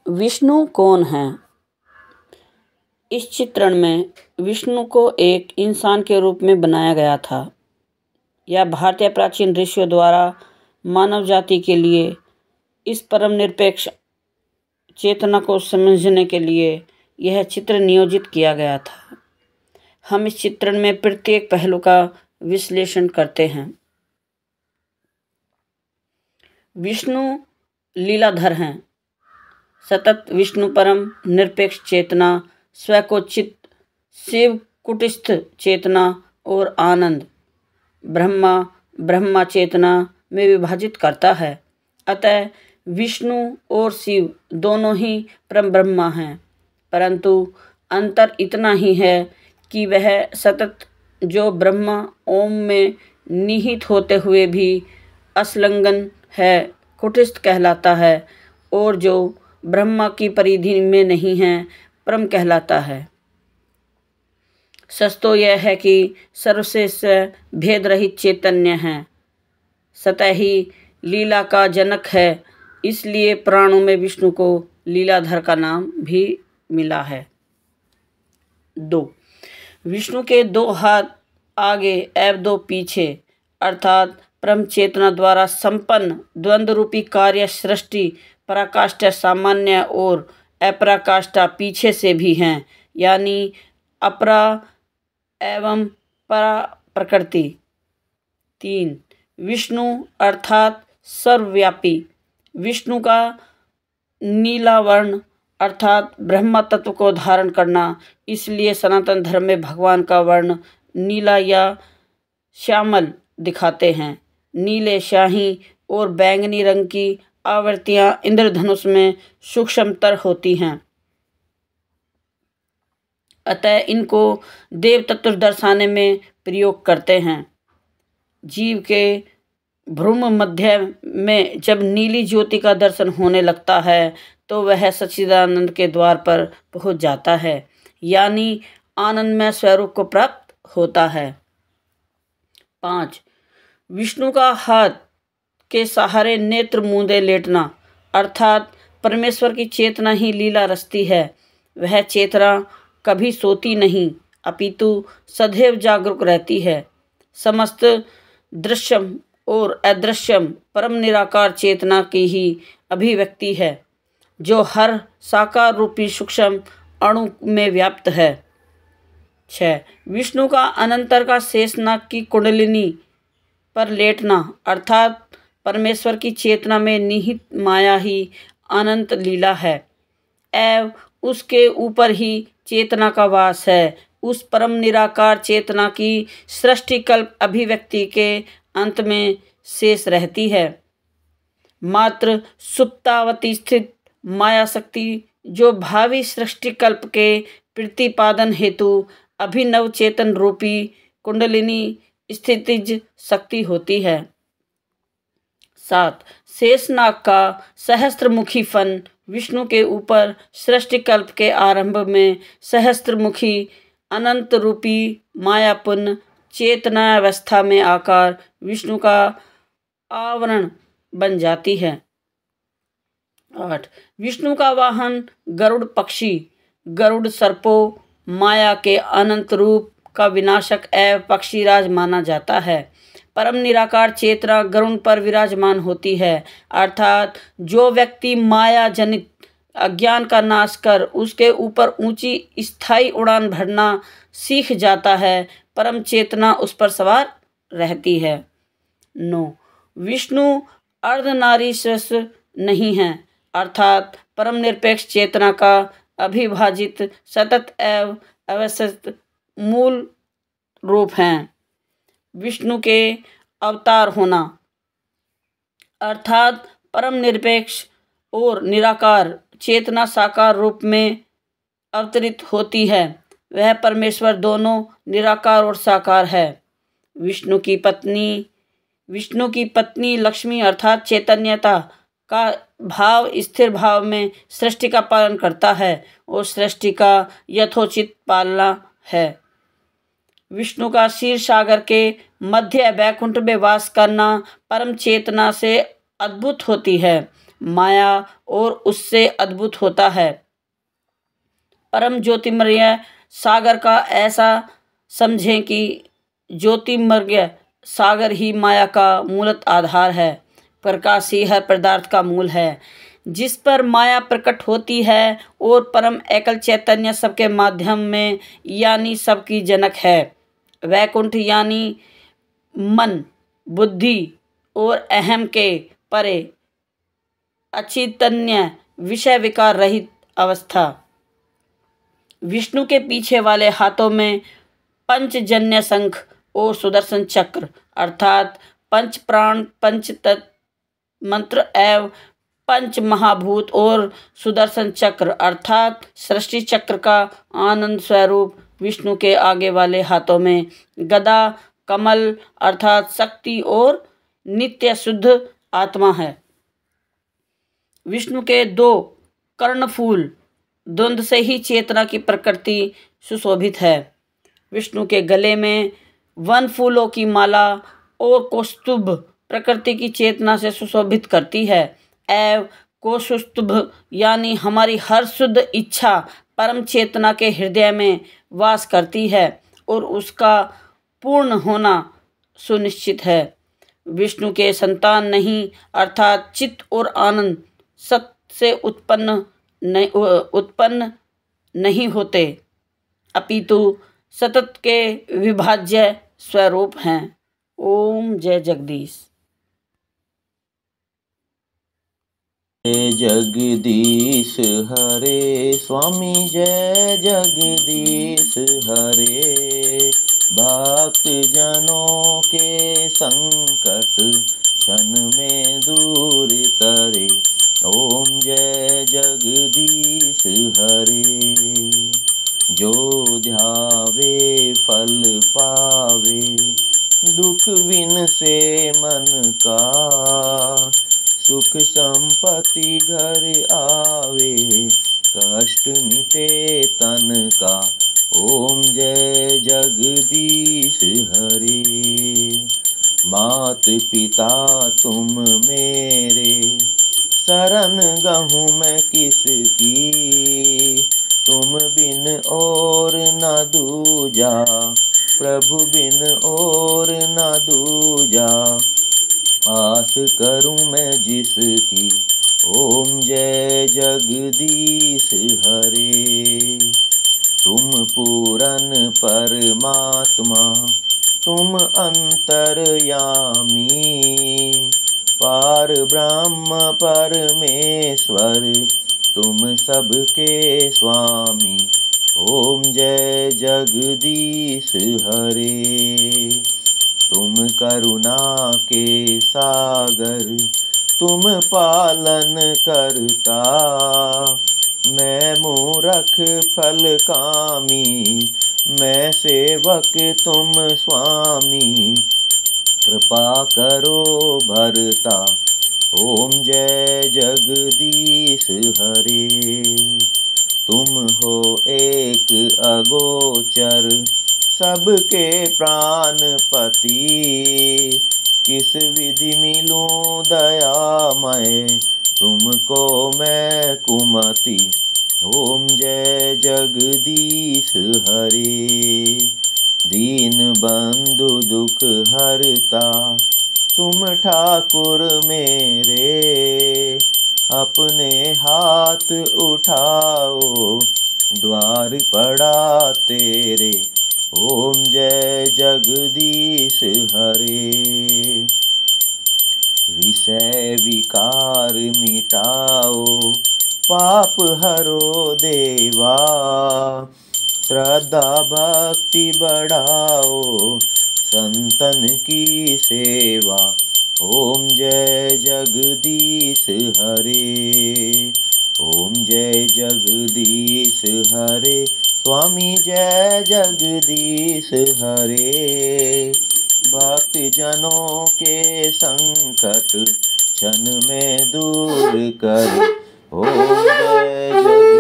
विष्णु कौन हैं? इस चित्रण में विष्णु को एक इंसान के रूप में बनाया गया था। यह भारतीय प्राचीन ऋषियों द्वारा मानव जाति के लिए इस परम निरपेक्ष चेतना को समझने के लिए यह चित्र नियोजित किया गया था। हम इस चित्रण में प्रत्येक पहलू का विश्लेषण करते हैं। विष्णु लीलाधर हैं। सतत विष्णु परम निरपेक्ष चेतना, स्वकोचित शिव कुटस्थ चेतना और आनंद ब्रह्मा चेतना में विभाजित करता है। अतः विष्णु और शिव दोनों ही परम ब्रह्मा हैं, परंतु अंतर इतना ही है कि वह सतत जो ब्रह्मा ओम में निहित होते हुए भी असंलग्न है, कुटस्थ कहलाता है, और जो ब्रह्मा की परिधि में नहीं है, परम कहलाता है। सच तो यह है कि सर्वश्रेष्ठ भेद रहित चैतन्य है, सतह ही लीला का जनक है, इसलिए पुराणों में विष्णु को लीलाधर का नाम भी मिला है। 2. विष्णु के 2 हाथ आगे एवं 2 पीछे, अर्थात परम चेतना द्वारा संपन्न द्वंद्व रूपी कार्य सृष्टि पराकाष्ठा सामान्य और अपराकाष्ठा पीछे से भी हैं, यानी अपरा एवं परा प्रकृति। 3. विष्णु अर्थात सर्वव्यापी। विष्णु का नीला वर्ण अर्थात ब्रह्म तत्व को धारण करना, इसलिए सनातन धर्म में भगवान का वर्ण नीला या श्यामल दिखाते हैं। नीले, शाही और बैंगनी रंग की आवृत्तियां इंद्रधनुष में सूक्ष्मतर होती हैं, अतः इनको देव तत्व दर्शाने में प्रयोग करते हैं। जीव के भ्रूम मध्य में जब नीली ज्योति का दर्शन होने लगता है तो वह सच्चिदानंद के द्वार पर पहुंच जाता है, यानी आनंदमय स्वरूप को प्राप्त होता है। 5. विष्णु का हाथ के सहारे नेत्र मूंदे लेटना, अर्थात परमेश्वर की चेतना ही लीला रचती है। वह चेतना कभी सोती नहीं, अपितु सदैव जागरूक रहती है। समस्त दृश्यम और अदृश्यम परम निराकार चेतना की ही अभिव्यक्ति है, जो हर साकार रूपी सूक्ष्म अणु में व्याप्त है। 6. विष्णु का अनंतर का शेषनाग की कुंडलिनी पर लेटना, अर्थात परमेश्वर की चेतना में निहित माया ही अनंत लीला है एवं उसके ऊपर ही चेतना का वास है। उस परम निराकार चेतना की सृष्टिकल्प अभिव्यक्ति के अंत में शेष रहती है। मात्र सुप्तावती स्थित माया शक्ति, जो भावी सृष्टिकल्प के प्रतिपादन हेतु अभिनव चेतन रूपी कुंडलिनी स्थितिज शक्ति होती है। 7. शेषनाग का सहस्त्रमुखी फन विष्णु के ऊपर सृष्टिकल्प के आरंभ में सहस्त्रमुखी अनंत रूपी मायापुन चेतनावस्था में आकार विष्णु का आवरण बन जाती है। 8. विष्णु का वाहन गरुड़ पक्षी, गरुड़ सर्पो माया के अनंत रूप का विनाशक एवं पक्षीराज माना जाता है। परम निराकार चेतना गरुड़ पर विराजमान होती है, अर्थात जो व्यक्ति माया जनित अज्ञान का नाश कर उसके ऊपर ऊंची स्थायी उड़ान भरना सीख जाता है, परम चेतना उस पर सवार रहती है। 9. विष्णु अर्धनारीश्वस नहीं है, अर्थात परम निरपेक्ष चेतना का अभिभाजित सतत एवं अवस्थित मूल रूप हैं। विष्णु के अवतार होना, अर्थात परम निरपेक्ष और निराकार चेतना साकार रूप में अवतरित होती है। वह परमेश्वर दोनों निराकार और साकार है। विष्णु की पत्नी लक्ष्मी अर्थात चैतन्यता का भाव स्थिर भाव में सृष्टि का पालन करता है और सृष्टि का यथोचित पालना है। विष्णु का क्षीर सागर के मध्य वैकुंठ में वास करना परम चेतना से अद्भुत होती है। माया और उससे अद्भुत होता है। परम ज्योतिर्मय सागर का ऐसा समझें कि ज्योतिर्मय सागर ही माया का मूलत आधार है। प्रकाश ही हर पदार्थ का मूल है, जिस पर माया प्रकट होती है, और परम एकल चैतन्य सबके माध्यम में यानी सबकी जनक है। वैकुंठ यानी मन, बुद्धि और अहम के परे अचिंतन्य विषय विकार रहित अवस्था। विष्णु के पीछे वाले हाथों में पंचजन्य शंख और सुदर्शन चक्र अर्थात पंच प्राण, पंच तत्व मंत्र एवं पंच महाभूत और सुदर्शन चक्र अर्थात सृष्टि चक्र का आनंद स्वरूप विष्णु के आगे वाले हाथों में गदा, कमल अर्थात शक्ति और नित्य शुद्ध आत्मा है। विष्णु के दो कर्णफूल द्वंद्व से ही चेतना की प्रकृति सुशोभित है। विष्णु के गले में वन फूलों की माला और कौस्तुभ प्रकृति की चेतना से सुशोभित करती है। एवं कौस्तुभ यानी हमारी हर शुद्ध इच्छा परम चेतना के हृदय में वास करती है और उसका पूर्ण होना सुनिश्चित है। विष्णु के संतान नहीं अर्थात चित्त और आनंद सत से उत्पन्न नहीं होते, अपितु सतत के विभाज्य स्वरूप हैं। ओम जय जगदीश। जय जगदीश हरे स्वामी, जय जगदीश हरे। भक्त जनों के संकट क्षण में दूर करे। ओम जय जगदीश हरे। जो ध्यावे फल पावे, दुख विन से मन का। सुख संपत्ति घर आवे, कष्ट मिटे तन का। ओम जय जगदीश हरे। मात पिता तुम मेरे, शरण गहूँ मैं किसकी। तुम बिन और न दूजा, प्रभु बिन और न दूजा। आस करूं मैं जिसकी। ओम जय जगदीश हरे। तुम पूरन परमात्मा, तुम अंतर्यामी। पार ब्रह्म परमेश्वर, तुम सबके स्वामी। ओम जय जगदीश हरे। तुम करुणा के सागर, तुम पालन करता। मैं मूरख फल कामी, मैं सेवक तुम स्वामी। कृपा करो भरता। ओम जय जगदीश हरे। तुम हो एक अगोचर, सबके प्राणपति। किस विधि मिलूं दयामय, तुमको मैं कुमति। ओम जय जगदीश हरे। दीन बंधु दुख हरता, तुम ठाकुर मेरे। अपने हाथ उठाओ, द्वार पड़ा तेरे। ओम जय जगदीश हरे। विषय विकार मिटाओ, पाप हरो देवा। श्रद्धा भक्ति बढ़ाओ, संतन की सेवा। ओम जय जगदीश हरे। ओम जय जगदीश हरे। स्वामी जय जगदीश हरे। भक्त जनों के संकट क्षण में दूर कर। ओम जय जगदीश